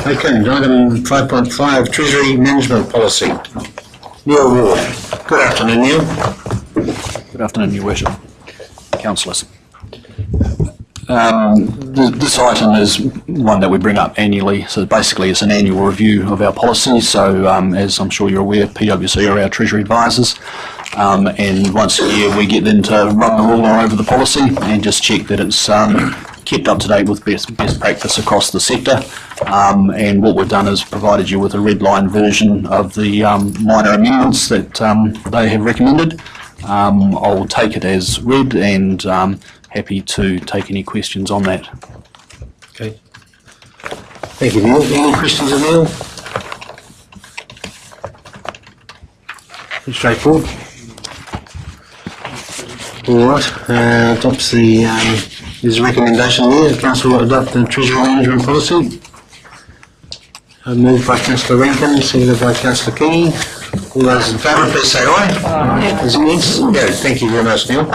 Okay, item 5.5, Treasury Management Policy. Neil Ward. Good afternoon, Neil. Good afternoon, Your Worship. Councillors. This item is one that we bring up annually, so basically it's an annual review of our policy. So as I'm sure you're aware, PwC are our Treasury advisors, and once a year we get them to run the ruler over the policy and just check that it's kept up to date with best practice across the sector. And what we've done is provided you with a red line version of the minor amendments that they have recommended. I'll take it as read and happy to take any questions on that. Okay. Thank you, Neil. Any questions of Neil? Pretty straightforward. All right. Adopts the there's a recommendation here. The Council will adopt the Treasury Management Policy. Moved by Councillor Rankin, seconded by Councillor King. All those in favour, please say aye. Aye. Those against? Yeah, thank you very much, Neil.